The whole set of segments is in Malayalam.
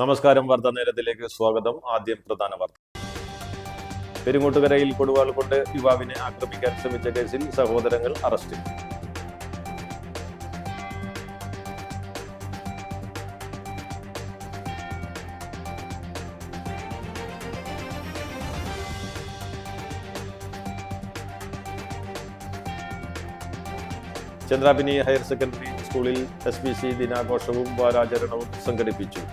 നമസ്കാരം. വാർത്താ നേരത്തിലേക്ക് സ്വാഗതം. ആദ്യം പ്രധാന വാർത്ത. പെരിങ്ങോട്ടുകരയിൽ കൊടുവാൾ കൊണ്ട് യുവാവിനെ ആക്രമിക്കാൻ ശ്രമിച്ച കേസിൽ സഹോദരങ്ങൾ അറസ്റ്റിൽ. ചന്ദ്രാപിനി ഹയർ സെക്കൻഡറി സ്കൂളിൽ SPC ദിനാഘോഷവും വാരാചരണവും സംഘടിപ്പിച്ചു.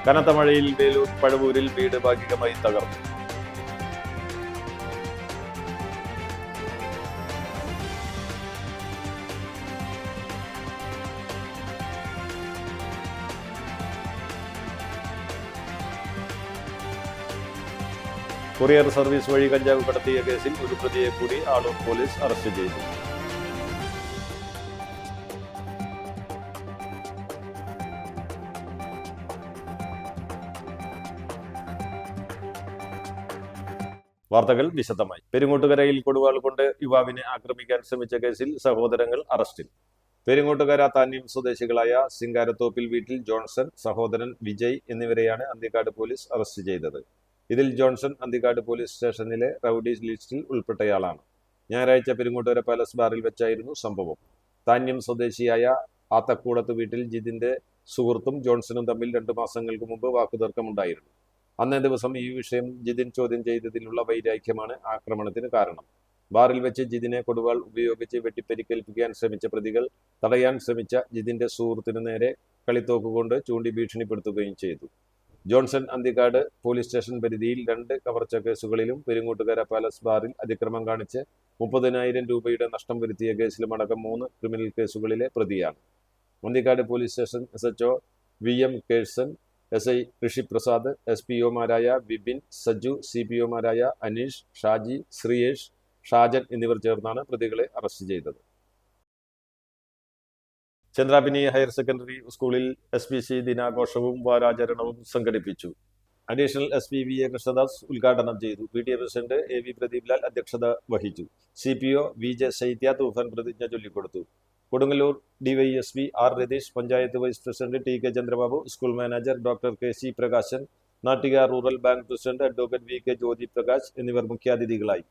കനത്ത മഴയിൽ വേലൂർ പഴവൂരിൽ വീട് ഭാഗികമായി തകർന്നു. കൊറിയർ സർവീസ് വഴി കഞ്ചാവ് കടത്തിയ കേസിൽ ഒരു പ്രതിയെ കൂടി ആളൂർ പോലീസ് അറസ്റ്റ് ചെയ്തു. വാർത്തകൾ വിശദമായി. പെരിങ്ങോട്ടുകരയിൽ കൊടുവാൾ കൊണ്ട് യുവാവിനെ ആക്രമിക്കാൻ ശ്രമിച്ച കേസിൽ സഹോദരങ്ങൾ അറസ്റ്റിൽ. പെരിങ്ങോട്ടുകര താന്യം സ്വദേശികളായ സിംഗാരത്തോപ്പിൽ വീട്ടിൽ ജോൺസൺ, സഹോദരൻ വിജയ് എന്നിവരെയാണ് അന്തിക്കാട് പോലീസ് അറസ്റ്റ് ചെയ്തത്. ഇതിൽ ജോൺസൺ അന്തിക്കാട് പോലീസ് സ്റ്റേഷനിലെ റൌഡി ലിസ്റ്റിൽ ഉൾപ്പെട്ടയാളാണ്. ഞായറാഴ്ച പെരിങ്ങോട്ടുകര പാലസ് ബാറിൽ വെച്ചായിരുന്നു സംഭവം. താന്യം സ്വദേശിയായ ആത്തക്കൂടത്ത് വീട്ടിൽ ജിതിന്റെ സുഹൃത്തും ജോൺസണും തമ്മിൽ 2 മാസങ്ങൾക്ക് മുമ്പ് വാക്കുതർക്കമുണ്ടായിരുന്നു. അന്നേ ദിവസം ഈ വിഷയം ജിതിൻ ചോദ്യം ചെയ്തതിലുള്ള വൈരാഗ്യമാണ് ആക്രമണത്തിന് കാരണം. ബാറിൽ വെച്ച് ജിതിനെ കൊടുവാൾ ഉപയോഗിച്ച് വെട്ടിപ്പരിക്കേൽപ്പിക്കാൻ ശ്രമിച്ച പ്രതികൾ തടയാൻ ശ്രമിച്ച ജിതിന്റെ സുഹൃത്തിനു നേരെ കളിത്തോക്കുകൊണ്ട് ചൂണ്ടി ഭീഷണിപ്പെടുത്തുകയും ചെയ്തു. ജോൺസൺ അന്തിക്കാട് പോലീസ് സ്റ്റേഷൻ പരിധിയിൽ 2 കവർച്ച കേസുകളിലും പെരിങ്ങോട്ടുകര പാലസ് ബാറിൽ അതിക്രമം കാണിച്ച് 30,000 രൂപയുടെ നഷ്ടം വരുത്തിയ കേസിലുമടക്കം 3 ക്രിമിനൽ കേസുകളിലെ പ്രതിയാണ്. Anthikkad police station SHO VM Kerson, SI Rishiprasad, SPOമാരായ വിപിൻ, സജു, CPOമാരായ അനീഷ്, ഷാജി, ശ്രീയേഷ്, ഷാജൻ എന്നിവർ ചേർന്നാണ് പ്രതികളെ അറസ്റ്റ് ചെയ്തത്. ചന്ദ്രാപിനി ഹയർ സെക്കൻഡറി സ്കൂളിൽ SPC ദിനാഘോഷവും വാരാചരണവും സംഘടിപ്പിച്ചു. അഡീഷണൽ SP VA കൃഷ്ണദാസ് ഉദ്ഘാടനം ചെയ്തു. PTA president AV Pradeep Lal അധ്യക്ഷത വഹിച്ചു. CPO VJ ശൈത്യ തൂഫാൻ പ്രതിജ്ഞ ചൊല്ലിക്കൊടുത്തു. Kodungallur DYSP R Ratheesh, panchayat vice president TK Chandrababu, school manager doctor KC Prakashan, Nattika rural bank president advocate VK Jyothi Prakash എന്നിവർ മുഖ്യാതിഥികളായി.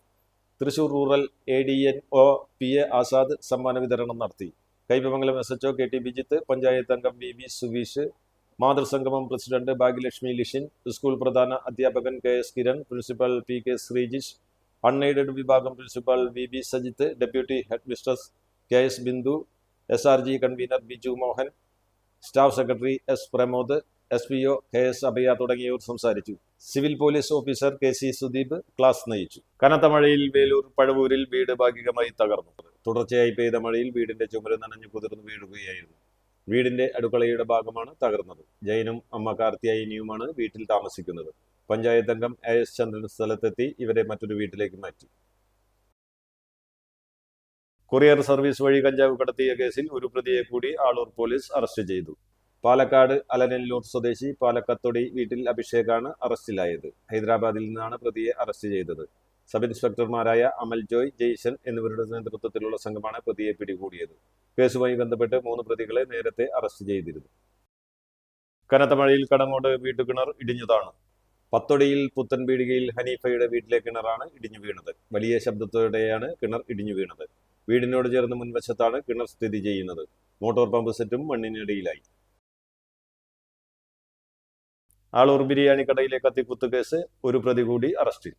Thrissur rural ADNO PA Azad സമ്മാന വിതരണം നടത്തി. കൈപ്പമംഗലം SHO KT ബിജിത്ത്, പഞ്ചായത്ത് അംഗം VB സുവീഷ്, മാതൃസംഗമം പ്രസിഡന്റ് ഭാഗ്യലക്ഷ്മി ലിഷിൻ, സ്കൂൾ പ്രധാന അധ്യാപകൻ KS Kiran, principal PK Sreejish, unaided വിഭാഗം principal VB Sajith, deputy headmistress KS Bindu, SRG convener Biju Mohan, staff secretary S Pramod, SPO KS Abhaya തുടങ്ങിയവർ സംസാരിച്ചു. Civil police officer KC Sudeep class നയിച്ചു. കനത്ത മഴയിൽ വേലൂർ പഴവൂരിൽ വീട് ഭാഗികമായി തകർന്നു. തുടർച്ചയായി പെയ്ത മഴയിൽ വീടിന്റെ ചുമര് നനഞ്ഞു കുതിർന്നു വീഴുകയായിരുന്നു. വീടിന്റെ അടുക്കളയുടെ ഭാഗമാണ് തകർന്നത്. ജയനും അമ്മ കാർത്തിയായിനിയുമാണ് വീട്ടിൽ താമസിക്കുന്നത്. പഞ്ചായത്ത് അംഗം AS ചന്ദ്രൻ സ്ഥലത്തെത്തി ഇവരെ മറ്റൊരു വീട്ടിലേക്ക് മാറ്റി. കൊറിയർ സർവീസ് വഴി കഞ്ചാവ് കടത്തിയ കേസിൽ ഒരു പ്രതിയെ കൂടി ആളൂർ പോലീസ് അറസ്റ്റ് ചെയ്തു. പാലക്കാട് അലനല്ലൂർ സ്വദേശി പാലക്കത്തൊടി വീട്ടിൽ അഭിഷേകാണ് അറസ്റ്റിലായത്. ഹൈദരാബാദിൽ നിന്നാണ് പ്രതിയെ അറസ്റ്റ് ചെയ്തത്. സബ് ഇൻസ്പെക്ടർമാരായ അമൽ ജോയ്, ജെയ്സൺ എന്നിവരുടെ നേതൃത്വത്തിലുള്ള സംഘമാണ് പ്രതിയെ പിടികൂടിയത്. കേസുമായി ബന്ധപ്പെട്ട് 3 പ്രതികളെ നേരത്തെ അറസ്റ്റ് ചെയ്തിരുന്നു. കനത്ത മഴയിൽ കടങ്ങോട് വീട്ടുകിണർ ഇടിഞ്ഞു താണു. പത്തൊടിയിൽ പുത്തൻപീടികയിൽ ഹനീഫയുടെ വീട്ടിലെ കിണറാണ് ഇടിഞ്ഞു വീണത്. വലിയ ശബ്ദത്തോടെയാണ് കിണർ ഇടിഞ്ഞു വീണത്. വീടിനോട് ചേർന്ന് മുൻവശത്താണ് കിണർ സ്ഥിതി ചെയ്യുന്നത്. മോട്ടോർ പമ്പ് സെറ്റും മണ്ണിനടിയിലായി. ആളൂർ ബിരിയാണി കടയിലെ കത്തിക്കുത്ത് കേസ്, ഒരു പ്രതി കൂടി അറസ്റ്റിൽ.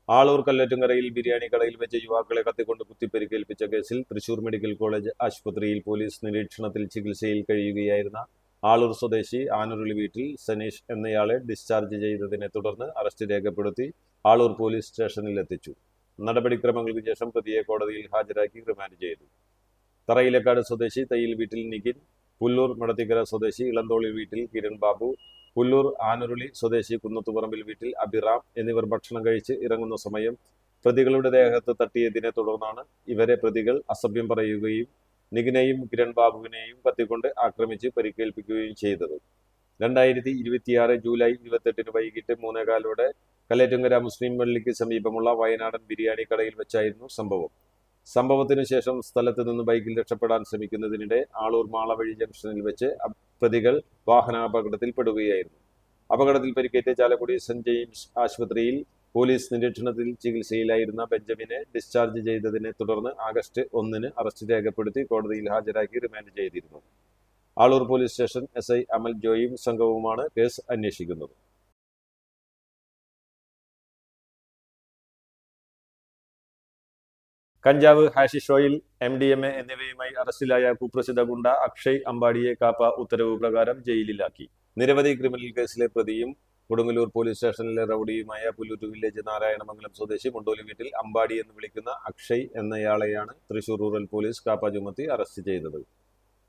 ആളൂർ കല്ലേറ്റുംകരയിൽ ബിരിയാണി കടയിൽ വെച്ച് യുവാക്കളെ കത്തിക്കൊണ്ട് കുത്തിപ്പരിക്കേൽപ്പിച്ച കേസിൽ തൃശൂർ മെഡിക്കൽ കോളേജ് ആശുപത്രിയിൽ പോലീസ് നിരീക്ഷണത്തിൽ ചികിത്സയിൽ കഴിയുകയായിരുന്ന ആളൂർ സ്വദേശി ആനരുളി വീട്ടിൽ സനീഷ് എന്നയാളെ ഡിസ്ചാർജ് ചെയ്തതിനെ തുടർന്ന് അറസ്റ്റ് രേഖപ്പെടുത്തി ആളൂർ പോലീസ് സ്റ്റേഷനിൽ എത്തിച്ചു. നടപടിക്രമങ്ങൾക്ക് ശേഷം പ്രതിയെ കോടതിയിൽ ഹാജരാക്കി റിമാൻഡ് ചെയ്തു. തറയിലക്കാട് സ്വദേശി തയ്യിൽ വീട്ടിൽ നിഖിൻ, പുല്ലൂർ മടത്തിക്കര സ്വദേശി ഇളന്തോളി വീട്ടിൽ കിരൺ ബാബു, പുല്ലൂർ ആനരുളി സ്വദേശി കുന്നത്തുപറമ്പിൽ വീട്ടിൽ അഭിറാം എന്നിവർ ഭക്ഷണം കഴിച്ച് ഇറങ്ങുന്ന സമയം പ്രതികളുടെ ദേഹത്ത് തട്ടിയതിനെ തുടർന്നാണ് ഇവരെ പ്രതികൾ അസഭ്യം പറയുകയും നിഖിനെയും കിരൺ ബാബുവിനെയും കത്തിക്കൊണ്ട് ആക്രമിച്ച് പരിക്കേൽപ്പിക്കുകയും ചെയ്തത്. 2026 ജൂലൈ 28 വൈകിട്ട് 3:15 കല്ലേറ്റുങ്കര മുസ്ലിം പള്ളിക്ക് സമീപമുള്ള വയനാടൻ ബിരിയാണി കടയിൽ വെച്ചായിരുന്നു സംഭവം. സംഭവത്തിനു ശേഷം സ്ഥലത്ത് നിന്ന് ബൈക്കിൽ രക്ഷപ്പെടാൻ ശ്രമിക്കുന്നതിനിടെ ആളൂർ മാളവഴി ജംഗ്ഷനിൽ വെച്ച് പ്രതികൾ വാഹനാപകടത്തിൽപ്പെടുകയായിരുന്നു. അപകടത്തിൽ പരിക്കേറ്റ് ചാലക്കുടി സെന്റ് ജെയിംസ് ആശുപത്രിയിൽ പോലീസ് നിരീക്ഷണത്തിൽ ചികിത്സയിലായിരുന്ന ബെഞ്ചമിനെ ഡിസ്ചാർജ് ചെയ്തതിനെ തുടർന്ന് ആഗസ്റ്റ് 1 അറസ്റ്റ് രേഖപ്പെടുത്തി കോടതിയിൽ ഹാജരാക്കി റിമാൻഡ് ചെയ്തിരുന്നു. ആളൂർ പോലീസ് സ്റ്റേഷൻ SI അമൽ ജോയും സംഘവുമാണ് കേസ് അന്വേഷിക്കുന്നത്. കഞ്ചാവ്, ഹാഷിഷ് ഓയിൽ, MDMA എന്നിവയുമായി അറസ്റ്റിലായ കുപ്രസിദ്ധ ഗുണ്ട അക്ഷയ് അമ്പാടിയെ കാപ്പ ഉത്തരവ് പ്രകാരം ജയിലിലാക്കി. നിരവധി ക്രിമിനൽ കേസിലെ പ്രതിയും കൊടുങ്ങല്ലൂർ പോലീസ് സ്റ്റേഷനിലെ റൌഡിയുമായ പുല്ലൂറ്റ് വില്ലേജ് നാരായണമംഗലം സ്വദേശി മുണ്ടോലി വീട്ടിൽ അമ്പാടി എന്ന് വിളിക്കുന്ന അക്ഷയ് എന്നയാളെയാണ് തൃശൂർ റൂറൽ പോലീസ് കാപ്പ ചുമത്തി അറസ്റ്റ് ചെയ്തത്.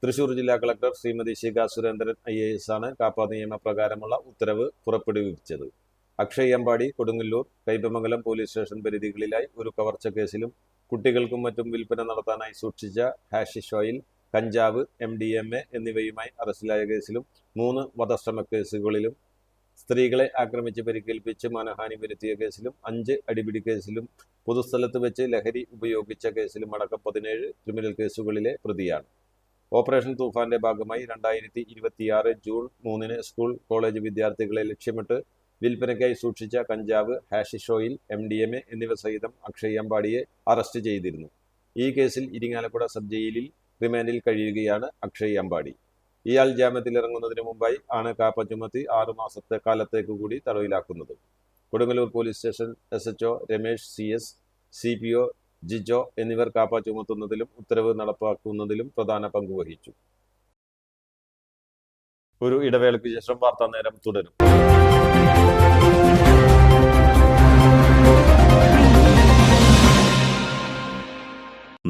തൃശൂർ ജില്ലാ കളക്ടർ ശ്രീമതി ശിഖ സുരേന്ദ്രൻ IAS ആണ് കാപ്പ നിയമപ്രകാരമുള്ള ഉത്തരവ് പുറപ്പെടുവിച്ചത്. അക്ഷയ് അമ്പാടി കൊടുങ്ങല്ലൂർ, കൈപ്പമംഗലം പോലീസ് സ്റ്റേഷൻ പരിധികളിലായി ഒരു കവർച്ച കേസിലും കുട്ടികൾക്കും മറ്റും വിൽപ്പന നടത്താനായി സൂക്ഷിച്ച ഹാഷിഷ് ഓയിൽ, കഞ്ചാവ്, MDMA എന്നിവയുമായി അറസ്റ്റിലായ കേസിലും 3 വധശ്രമ കേസുകളിലും സ്ത്രീകളെ ആക്രമിച്ച് പരിക്കേൽപ്പിച്ച് മാനഹാനി വരുത്തിയ കേസിലും 5 അടിപിടി കേസിലും പൊതുസ്ഥലത്ത് വെച്ച് ലഹരി ഉപയോഗിച്ച കേസിലും അടക്കം 17 ക്രിമിനൽ കേസുകളിലെ പ്രതിയാണ്. ഓപ്പറേഷൻ തൂഫാന്റെ ഭാഗമായി 2026 ജൂൺ 3 സ്കൂൾ കോളേജ് വിദ്യാർത്ഥികളെ ലക്ഷ്യമിട്ട് വിൽപ്പനയ്ക്കായി സൂക്ഷിച്ച കഞ്ചാവ്, ഹാഷിഷ് ഓയിൽ, MDMA എന്നിവ സഹിതം അക്ഷയ് അമ്പാടിയെ അറസ്റ്റ് ചെയ്തിരുന്നു. ഈ കേസിൽ ഇരിങ്ങാലക്കുട സബ് ജയിലിൽ റിമാൻഡിൽ കഴിയുകയാണ് അക്ഷയ് അമ്പാടി. ഇയാൾ ജാമ്യത്തിലിറങ്ങുന്നതിന് മുമ്പായി ആണ് കാപ്പ ചുമത്തി 6 മാസത്തെ കാലത്തേക്ക് കൂടി തടവിലാക്കുന്നത്. Kodungallur police station SHO Ramesh CS, CPO Jijo എന്നിവർ കാപ്പ ചുമത്തുന്നതിലും ഉത്തരവ് നടപ്പാക്കുന്നതിലും പ്രധാന പങ്ക് വഹിച്ചു. ഒരു ഇടവേളയ്ക്ക് ശേഷം വാർത്താ നേരം തുടരും.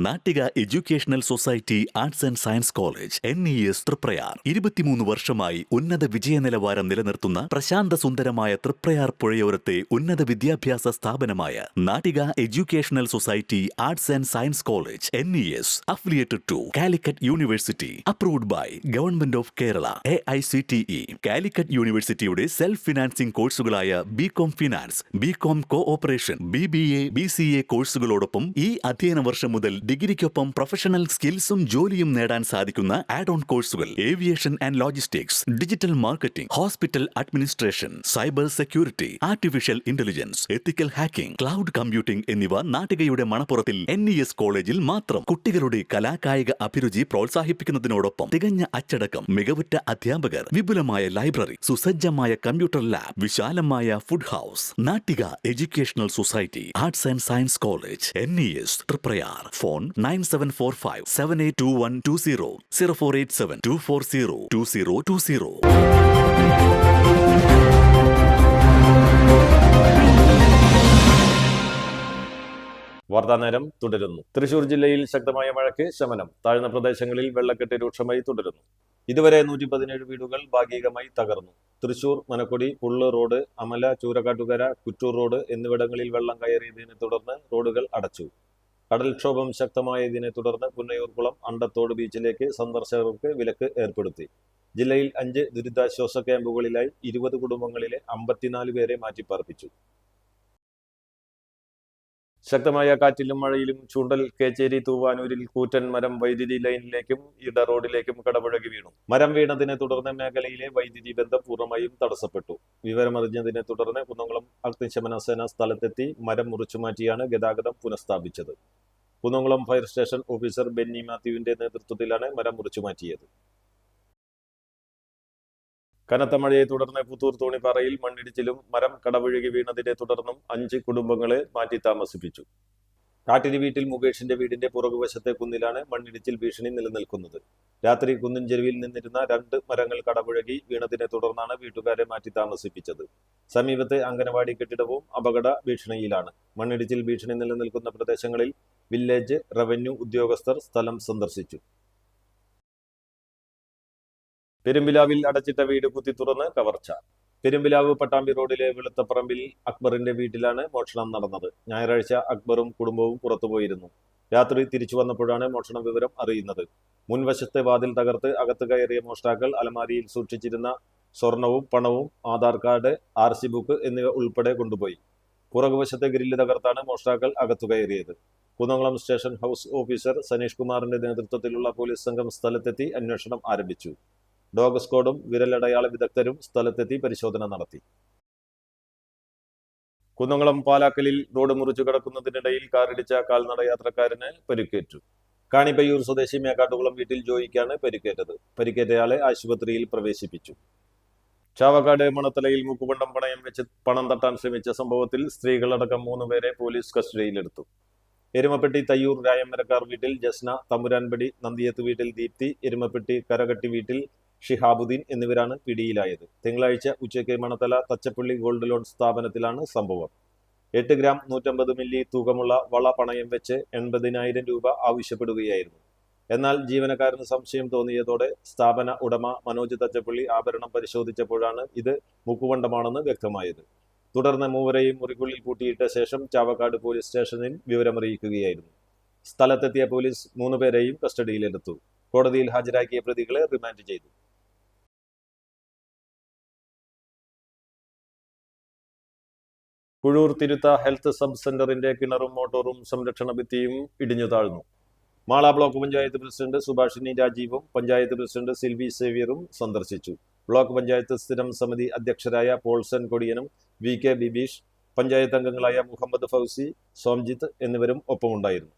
Nattika educational society arts and science college NES Triprayar 23 വർഷമായി ഉന്നത വിജയ നിലവാരം നിലനിർത്തുന്ന പ്രശാന്ത സുന്ദരമായ തൃപ്രയാർ പുഴയോരത്തെ ഉന്നത വിദ്യാഭ്യാസ സ്ഥാപനമായ Nattika educational society arts and science college NES affiliated to Calicut university, approved by government of Kerala, AICTE. കാലിക്കറ്റ് യൂണിവേഴ്സിറ്റിയുടെ സെൽഫ് ഫിനാൻസിംഗ് കോഴ്സുകളായ BCom finance, BCom cooperation, BBA, BCA കോഴ്സുകളോടൊപ്പം ഈ അധ്യയന വർഷം മുതൽ ഡിഗ്രിക്കൊപ്പം പ്രൊഫഷണൽ സ്കിൽസും ജോലിയും നേടാൻ സാധിക്കുന്ന ആഡ് ഓൺ കോഴ്സുകൾ aviation and logistics, digital marketing, hospital administration, cyber security, artificial intelligence, ethical hacking, cloud computing എന്നിവ നാട്ടികയുടെ മണപ്പുറത്തിൽ NES കോളേജിൽ മാത്രം. കുട്ടികളുടെ കലാകായിക അഭിരുചി പ്രോത്സാഹിപ്പിക്കുന്നതിനോടൊപ്പം തികഞ്ഞ അച്ചടക്കം, മികവുറ്റ അധ്യാപകർ, വിപുലമായ ലൈബ്രറി, സുസജ്ജമായ കമ്പ്യൂട്ടർ ലാബ്, വിശാലമായ food house. Nattika educational society arts and science college NES Triprayar. Phone 9745 782120 0487 240 2020. വാർത്താനേരം തുടരുന്നു. തൃശൂർ ജില്ലയിൽ ശക്തമായ മഴയ്ക്ക് ശമനം. താഴ്ന്ന പ്രദേശങ്ങളിൽ വെള്ളക്കെട്ട് രൂക്ഷമായി തുടരുന്നു. ഇതുവരെ 117 വീടുകൾ ഭാഗികമായി തകർന്നു. തൃശൂർ മനക്കൊടി, പുള്ള് റോഡ്, അമല, ചൂരക്കാട്ടുകര, കുറ്റൂർ റോഡ് എന്നിവിടങ്ങളിൽ വെള്ളം കയറിയതിനെ തുടർന്ന് റോഡുകൾ അടച്ചു. കടൽക്ഷോഭം ശക്തമായതിനെ തുടർന്ന് പുന്നയൂർകുളം, അണ്ടത്തോട് ബീച്ചിലേക്ക് സന്ദർശകർക്ക് വിലക്ക് ഏർപ്പെടുത്തി. ജില്ലയിൽ 5 ദുരിതാശ്വാസ ക്യാമ്പുകളിലായി 20 കുടുംബങ്ങളിലെ 54 പേരെ മാറ്റിപ്പാർപ്പിച്ചു. ശക്തമായ കാറ്റിലും മഴയിലും ചൂണ്ടൽ, കേച്ചേരി, തൂവാനൂരിൽ കൂറ്റൻ മരം വൈദ്യുതി ലൈനിലേക്കും ഇട റോഡിലേക്കും കടപുഴകി വീണു. മരം വീണതിനെ തുടർന്ന് മേഖലയിലെ വൈദ്യുതി ബന്ധം പൂർണ്ണമായും തടസ്സപ്പെട്ടു. വിവരമറിഞ്ഞതിനെ തുടർന്ന് കുന്നംകുളം അഗ്നിശമന സേന സ്ഥലത്തെത്തി മരം മുറിച്ചുമാറ്റിയാണ് ഗതാഗതം പുനഃസ്ഥാപിച്ചത്. Kunnamkulam fire station officer Benny മാത്യുവിന്റെ നേതൃത്വത്തിലാണ് മരം മുറിച്ചുമാറ്റിയത്. കനത്ത മഴയെ തുടർന്ന് പുത്തൂർ തോണിപ്പാറയിൽ മണ്ണിടിച്ചിലും മരം കടപുഴകി വീണതിനെ തുടർന്നും 5 കുടുംബങ്ങളെ മാറ്റി താമസിപ്പിച്ചു. കാട്ടിരി വീട്ടിൽ മുകേഷിന്റെ വീടിന്റെ പുറകുവശത്തെ കുന്നിലാണ് മണ്ണിടിച്ചിൽ ഭീഷണി നിലനിൽക്കുന്നത്. രാത്രി കുന്നിൻ ചെരുവിൽ നിന്നിരുന്ന 2 മരങ്ങൾ കടപുഴകി വീണതിനെ തുടർന്നാണ് വീട്ടുകാരെ മാറ്റി താമസിപ്പിച്ചത്. സമീപത്തെ അംഗനവാടി കെട്ടിടവും അപകട ഭീഷണിയിലാണ്. മണ്ണിടിച്ചിൽ ഭീഷണി നിലനിൽക്കുന്ന പ്രദേശങ്ങളിൽ വില്ലേജ് റവന്യൂ ഉദ്യോഗസ്ഥർ സ്ഥലം സന്ദർശിച്ചു. പെരുമ്പിലാവിൽ അടച്ചിട്ട വീട് കുത്തി തുറന്ന് കവർച്ച. പെരുമ്പിലാവ് പട്ടാമ്പി റോഡിലെ വെളുത്തപ്പറമ്പിൽ അക്ബറിന്റെ വീട്ടിലാണ് മോഷണം നടന്നത്. ഞായറാഴ്ച അക്ബറും കുടുംബവും പുറത്തുപോയിരുന്നു. രാത്രി തിരിച്ചു വന്നപ്പോഴാണ് മോഷണ വിവരം അറിയുന്നത്. മുൻവശത്തെ വാതിൽ തകർത്ത് അകത്ത് കയറിയ മോഷ്ടാക്കൾ അലമാരിയിൽ സൂക്ഷിച്ചിരുന്ന സ്വർണവും പണവും, ആധാർ കാർഡ്, RC ബുക്ക് എന്നിവ ഉൾപ്പെടെ കൊണ്ടുപോയി. പുറകുവശത്തെ ഗ്രില്ല് തകർത്താണ് മോഷ്ടാക്കൾ അകത്തു കയറിയത്. Kunnamkulam station house officer Saneesh കുമാറിന്റെ നേതൃത്വത്തിലുള്ള പോലീസ് സംഘം സ്ഥലത്തെത്തി അന്വേഷണം ആരംഭിച്ചു. ഡോഗ് സ്ക്വാഡും വിരലടയാള വിദഗ്ധരും സ്ഥലത്തെത്തി പരിശോധന നടത്തി. കുന്നംകുളം പാലാക്കലിൽ റോഡ് മുറിച്ചു കടക്കുന്നതിനിടയിൽ കാറിടിച്ച കാൽനട യാത്രക്കാരന് പരിക്കേറ്റു. കാണിപ്പയ്യൂർ സ്വദേശി മേക്കാട്ടുകുളം വീട്ടിൽ ജോയിക്കാണ് പരിക്കേറ്റത്. പരിക്കേറ്റയാളെ ആശുപത്രിയിൽ പ്രവേശിപ്പിച്ചു. ചാവക്കാട് മണത്തലയിൽ മുക്കുപണ്ടം പണയം വെച്ച് പണം തട്ടാൻ ശ്രമിച്ച സംഭവത്തിൽ സ്ത്രീകളടക്കം 3 പേരെ പോലീസ് കസ്റ്റഡിയിലെടുത്തു. എരുമപ്പെട്ടി തയ്യൂർ രായമരക്കാർ വീട്ടിൽ ജസ്ന, തമ്പുരാൻപടി നന്ദിയത്ത് വീട്ടിൽ ദീപ്തി, എരുമപ്പെട്ടി കരകട്ടി വീട്ടിൽ ഷിഹാബുദ്ദീൻ എന്നിവരാണ് പിടിയിലായത്. തിങ്കളാഴ്ച ഉച്ചയ്ക്ക് മണത്തല തച്ചപ്പള്ളി ഗോൾഡ് ലോൺ സ്ഥാപനത്തിലാണ് സംഭവം. 8 ഗ്രാം 150 മില്ലി തൂക്കമുള്ള വള പണയം വെച്ച് 80,000 രൂപ ആവശ്യപ്പെടുകയായിരുന്നു. എന്നാൽ ജീവനക്കാരന് സംശയം തോന്നിയതോടെ സ്ഥാപന ഉടമ മനോജ് തച്ചപ്പള്ളി ആഭരണം പരിശോധിച്ചപ്പോഴാണ് ഇത് മുക്കുവണ്ടമാണെന്ന് വ്യക്തമായത്. തുടർന്ന് മൂവരെയും മുറിക്കുള്ളിൽ പൂട്ടിയിട്ട ശേഷം ചാവക്കാട് പോലീസ് സ്റ്റേഷനിൽ വിവരമറിയിക്കുകയായിരുന്നു. സ്ഥലത്തെത്തിയ പോലീസ് 3 പേരെയും കസ്റ്റഡിയിലെടുത്തു. കോടതിയിൽ ഹാജരാക്കിയ പ്രതികളെ റിമാൻഡ് ചെയ്തു. കുഴൂർ തിരുത്ത ഹെൽത്ത് സബ് സെന്ററിന്റെ കിണറും മോട്ടോറും സംരക്ഷണ ഭിത്തിയും ഇടിഞ്ഞു താഴ്ന്നു. മാള ബ്ലോക്ക് പഞ്ചായത്ത് പ്രസിഡന്റ് സുഭാഷിണി രാജീവും പഞ്ചായത്ത് പ്രസിഡന്റ് സിൽവി സേവ്യറും സന്ദർശിച്ചു. ബ്ലോക്ക് പഞ്ചായത്ത് സ്ഥിരം സമിതി അധ്യക്ഷരായ പോൾസൺ കൊടിയനും VK ബിബീഷ്, പഞ്ചായത്ത് അംഗങ്ങളായ മുഹമ്മദ് ഫൗസി, സോംജിത്ത് എന്നിവരും ഒപ്പമുണ്ടായിരുന്നു.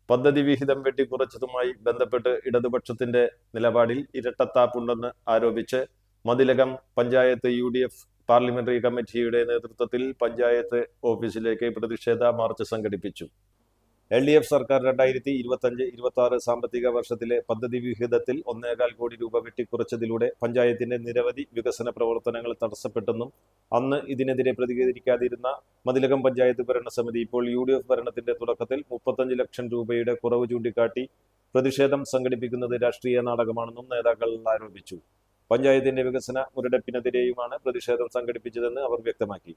പദ്ധതി വിഹിതം വെട്ടിക്കുറച്ചതുമായി ബന്ധപ്പെട്ട് ഇടതുപക്ഷത്തിന്റെ നിലപാടിൽ ഇരട്ടത്താപ്പുണ്ടെന്ന് ആരോപിച്ച് മതിലകം പഞ്ചായത്ത് UDF പാർലമെന്ററി കമ്മിറ്റിയുടെ നേതൃത്വത്തിൽ പഞ്ചായത്ത് ഓഫീസിലേക്ക് പ്രതിഷേധ മാർച്ച് സംഘടിപ്പിച്ചു. LDF സർക്കാർ 2025-26 സാമ്പത്തിക വർഷത്തിലെ പദ്ധതി വിഹിതത്തിൽ 1.25 കോടി രൂപ വെട്ടിക്കുറച്ചതിലൂടെ പഞ്ചായത്തിന്റെ നിരവധി വികസന പ്രവർത്തനങ്ങൾ തടസ്സപ്പെട്ടെന്നും അന്ന് ഇതിനെതിരെ പ്രതികരിക്കാതിരുന്ന മതിലകം പഞ്ചായത്ത് ഭരണസമിതി ഇപ്പോൾ UDF ഭരണത്തിന്റെ തുടക്കത്തിൽ 35 ലക്ഷം രൂപയുടെ കുറവ് ചൂണ്ടിക്കാട്ടി പ്രതിഷേധം സംഘടിപ്പിക്കുന്നത് രാഷ്ട്രീയ നാടകമാണെന്നും നേതാക്കൾ ആരോപിച്ചു. പഞ്ചായത്തിന്റെ വികസന മുരടിപ്പിനെതിരെയുമാണ് പ്രതിഷേധം സംഘടിപ്പിച്ചതെന്ന് അവർ വ്യക്തമാക്കി.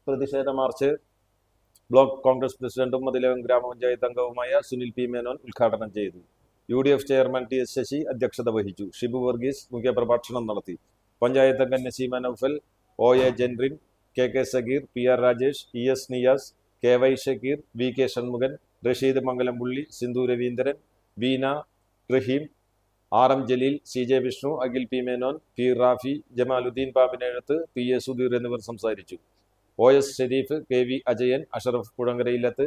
പ്രതിഷേധ മാർച്ച് ബ്ലോക്ക് കോൺഗ്രസ് പ്രസിഡന്റും മതിലകം ഗ്രാമപഞ്ചായത്ത് അംഗവുമായ സുനിൽ P. മേനോൻ ഉദ്ഘാടനം ചെയ്തു. UDF ചെയർമാൻ TS ശശി അധ്യക്ഷത വഹിച്ചു. ഷിബു വർഗീസ് മുഖ്യപ്രഭാഷണം നടത്തി. പഞ്ചായത്ത് അംഗം Naseema Noufal, OA ജെൻറിൻ, KK Sageer, PR Rajesh, ES Niyas, KY Shakir, VK Shanmughan, Rasheed മംഗലംപുള്ളി, Sindhu Raveendran, Veena റഹീം, RM Jaleel, CJ Vishnu, Akhil P. Menon, P. Rafi, Jamaluddin പാമ്പിനെഴുത്ത്, PA Sudheer എന്നിവർ സംസാരിച്ചു. OS Sharif, KV Ajayan, Ashraf Puzhankarayilath,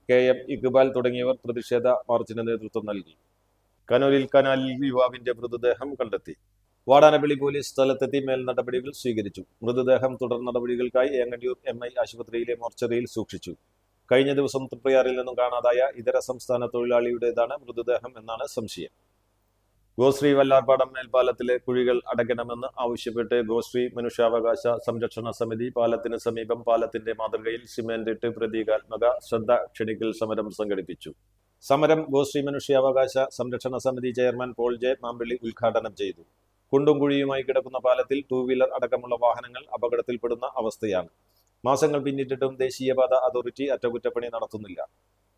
KM Iqbal തുടങ്ങിയവർ പ്രതിഷേധ മാർച്ചിന് നേതൃത്വം നൽകി. കനൂരിൽ കനാലിൽ യുവാവിന്റെ മൃതദേഹം കണ്ടെത്തി. വാടാനപ്പള്ളി പോലീസ് സ്ഥലത്തെത്തി മേൽ നടപടികൾ സ്വീകരിച്ചു. മൃതദേഹം തുടർ നടപടികൾക്കായി ഏങ്ങണ്ടിയൂർ MI ആശുപത്രിയിലെ മോർച്ചറിയിൽ സൂക്ഷിച്ചു. കഴിഞ്ഞ ദിവസം തൃപ്രയാറിൽ നിന്നും കാണാതായ ഇതര സംസ്ഥാന തൊഴിലാളിയുടേതാണ് മൃതദേഹം എന്നാണ് സംശയം. ഗോശ്രീ വല്ലാർപാടം മേൽപ്പാലത്തിലെ കുഴികൾ അടയ്ക്കണമെന്ന് ആവശ്യപ്പെട്ട് ഗോശ്രീ മനുഷ്യാവകാശ സംരക്ഷണ സമിതി പാലത്തിന് സമീപം പാലത്തിന്റെ മാതൃകയിൽ സിമന്റ് ഇട്ട് പ്രതീകാത്മക ശ്രദ്ധ ക്ഷണിക്കൽ സമരം സംഘടിപ്പിച്ചു. സമരം ഗോശ്രീ മനുഷ്യാവകാശ സംരക്ഷണ സമിതി ചെയർമാൻ പോൾ J. മാമ്പിള്ളി ഉദ്ഘാടനം ചെയ്തു. കുണ്ടും കുഴിയുമായി കിടക്കുന്ന പാലത്തിൽ 2 വീലർ അടക്കമുള്ള വാഹനങ്ങൾ അപകടത്തിൽപ്പെടുന്ന അവസ്ഥയാണ്. മാസങ്ങൾ പിന്നിട്ടിട്ടും ദേശീയപാത അതോറിറ്റി അറ്റകുറ്റപ്പണി നടത്തുന്നില്ല.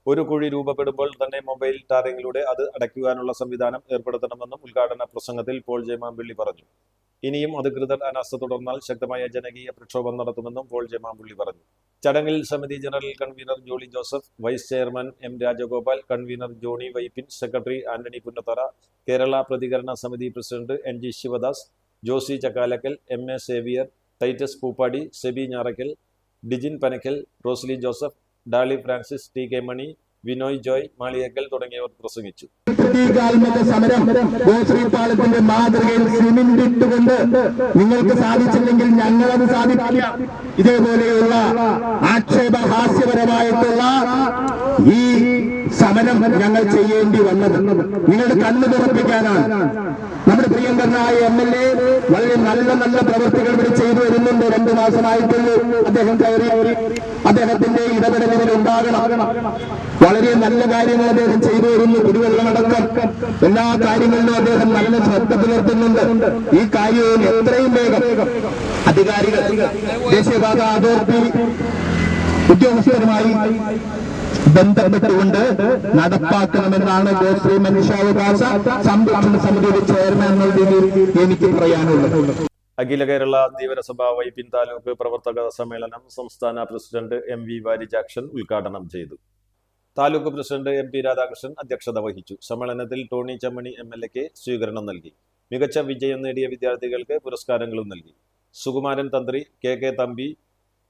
ഒരു കുഴി രൂപപ്പെടുമ്പോൾ തന്നെ മൊബൈൽ ടാറിങ്ങിലൂടെ അത് അടയ്ക്കുവാനുള്ള സംവിധാനം ഏർപ്പെടുത്തണമെന്നും ഉദ്ഘാടന പ്രസംഗത്തിൽ പോൾ J. മാമ്പിള്ളി പറഞ്ഞു. ഇനിയും അധികൃതർ അനാസ്ഥ തുടർന്നാൽ ശക്തമായ ജനകീയ പ്രക്ഷോഭം നടത്തുമെന്നും പോൾ J. മാമ്പിള്ളി പറഞ്ഞു. ചടങ്ങിൽ സമിതി general convener Jolly Joseph, vice chairman M. Rajagopal, convener Johnny Vypin, secretary Antony Punnathara, Kerala പ്രതികരണ സമിതി president NG Sivadas, Josy Chakkalakkal, MA Xavier, Titus Poopady, Seby Njarakkal, Dijin Panakkal, Rosly Joseph, Dolly Francis, TK Mani, Vinoy Joy Maliyekkal തുടങ്ങിയവർ പ്രസംഗിച്ചു. സമരം ഗോശ്രീപാലത്തിന്റെ മാതൃകയിൽ സിമന്റ് ഇട്ടുകൊണ്ട് നിങ്ങൾക്ക് സാധിച്ചില്ലെങ്കിൽ ഞങ്ങളത് സാധിക്കാം. ഇതേപോലെയുള്ള ആക്ഷേപഹാസ്യപരമായിട്ടുള്ള ഈ സമരം ഞങ്ങൾ ചെയ്യേണ്ടി വന്നത് നിങ്ങളുടെ കണ്ണു തുറപ്പിക്കാനാണ്. നമ്മുടെ പ്രിയങ്കരനായ MLA വളരെ നല്ല നല്ല പ്രവൃത്തികൾ ഇവിടെ ചെയ്തു വരുന്നുണ്ട്. 2 മാസമായിട്ടുള്ളൂ അദ്ദേഹം കയറി. അദ്ദേഹത്തിന്റെ ഇടപെടലുകൾ ഉണ്ടാകണം. വളരെ നല്ല കാര്യങ്ങൾ അദ്ദേഹം ചെയ്തു വരുന്നു. കുടിവെള്ളമടക്കം എല്ലാ കാര്യങ്ങളിലും അദ്ദേഹം നല്ല ശ്രദ്ധ പുലർത്തുന്നുണ്ട്. ഈ കാര്യവും എത്രയും വേഗം അധികാരികൾ ദേശീയപാത അതോറിറ്റി ഉദ്യോഗസ്ഥരുമായി ബന്ധപ്പെട്ടുകൊണ്ട് നടപ്പാക്കണമെന്നാണ് ഗോശ്രീ മനുഷ്യാവകാശ സംരക്ഷണ സമിതിയുടെ ചെയർമാൻ എന്ന രീതിയിൽ എനിക്ക് പറയാനുള്ളത്. അഖില കേരള ധീവരസഭ വൈപ്പിൻ താലൂക്ക് പ്രവർത്തക സമ്മേളനം സംസ്ഥാന പ്രസിഡന്റ് MV വാരിജാക്ഷൻ ഉദ്ഘാടനം ചെയ്തു. താലൂക്ക് പ്രസിഡന്റ് MP രാധാകൃഷ്ണൻ അധ്യക്ഷത വഹിച്ചു. സമ്മേളനത്തിൽ ടോണി ചമ്മണി MLA സ്വീകരണം നൽകി. മികച്ച വിജയം നേടിയ വിദ്യാർത്ഥികൾക്ക് പുരസ്കാരങ്ങളും നൽകി. സുകുമാരൻ തന്ത്രി, KK തമ്പി,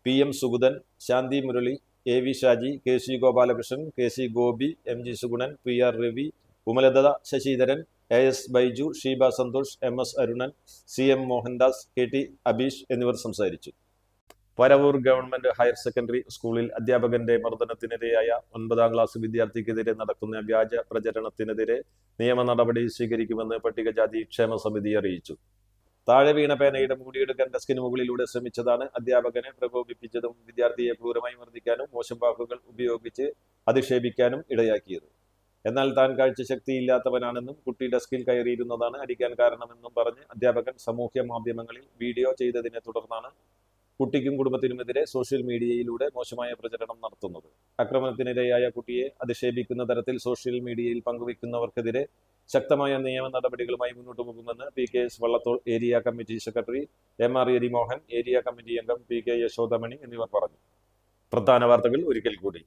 PM സുഗുതൻ, ശാന്തി Murali, AV Shaji, KC Gopalakrishnan, KC Gopi, MG Sugunan, PR Ravi, ഉമലത Sasidharan, AS Baiju, Sheeba Santhosh, MS Arunan, CM Mohandas, KT Abeesh എന്നിവർ സംസാരിച്ചു. പരവൂർ ഗവൺമെന്റ് ഹയർ സെക്കൻഡറി സ്കൂളിൽ അധ്യാപകന്റെ മർദ്ദനത്തിനിരയായ 9ാം ക്ലാസ് വിദ്യാർത്ഥിക്കെതിരെ നടക്കുന്ന വ്യാജ പ്രചരണത്തിനെതിരെ നിയമ നടപടി സ്വീകരിക്കുമെന്ന് പട്ടികജാതി ക്ഷേമ സമിതി അറിയിച്ചു. താഴെ വീണ പേനയുടെ മൂടിയെടുക്കാൻ ഡെസ്കിന് മുകളിലൂടെ ശ്രമിച്ചതാണ് അധ്യാപകനെ പ്രകോപിപ്പിച്ചതും വിദ്യാർത്ഥിയെ ക്രൂരമായി മർദ്ദിക്കാനും മോശം വാക്കുകൾ ഉപയോഗിച്ച് അധിക്ഷേപിക്കാനും ഇടയാക്കിയത്. എന്നാൽ താൻ കാഴ്ചശക്തിയില്ലാത്തവനാണെന്നും കുട്ടി ഡെസ്കിൽ കയറിയിരുന്നതാണ് അടിക്കാൻ കാരണമെന്നും പറഞ്ഞ് അധ്യാപകൻ സാമൂഹ്യ മാധ്യമങ്ങളിൽ വീഡിയോ ചെയ്തതിനെ തുടർന്നാണ് കുട്ടിക്കും കുടുംബത്തിനുമെതിരെ സോഷ്യൽ മീഡിയയിലൂടെ മോശമായ പ്രചരണം നടത്തുന്നത്. ആക്രമണത്തിനിരയായ കുട്ടിയെ അധിക്ഷേപിക്കുന്ന തരത്തിൽ സോഷ്യൽ മീഡിയയിൽ പങ്കുവയ്ക്കുന്നവർക്കെതിരെ ശക്തമായ നിയമ നടപടികളുമായി മുന്നോട്ട് പോകുമെന്ന് PKS Vallathol area committee secretary MR Erimohan, area committee അംഗം PK യശോദമണി എന്നിവർ പറഞ്ഞു. പ്രധാന വാർത്തകൾ ഒരിക്കൽ കൂടി.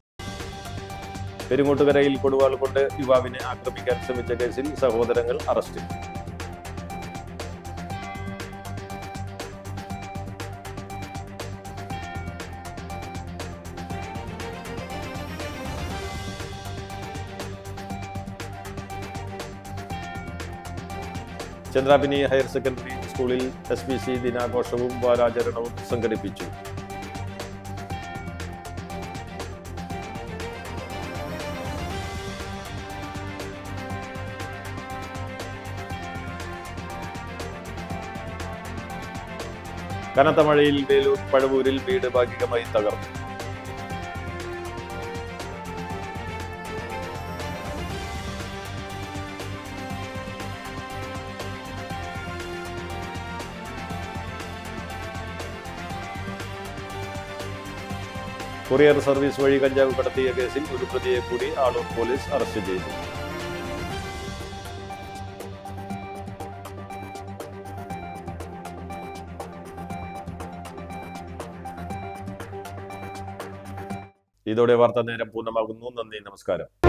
പെരുങ്ങോട്ടുകരയിൽ കൊടുവാൾ കൊണ്ട് യുവാവിനെ ആക്രമിക്കാൻ ശ്രമിച്ച കേസിൽ സഹോദരങ്ങൾ അറസ്റ്റിൽ. ചന്ദ്രാപിനി ഹയർ സെക്കൻഡറി സ്കൂളിൽ SPC ദിനാഘോഷവും വാരാചരണവും സംഘടിപ്പിച്ചു. കനത്ത മഴയിൽ വേലൂർ പഴവൂരിൽ വീട് ഭാഗികമായി തകർന്നു. കൊറിയർ സർവീസ് വഴി കഞ്ചാവ് കടത്തിയ കേസിൽ ഒരു പ്രതിയെ കൂടി ആളൂർ പോലീസ് അറസ്റ്റ് ചെയ്തു. ഇതോടെ വാർത്താ നേരം പൂർണ്ണമാകുന്നു. നന്ദി, നമസ്കാരം.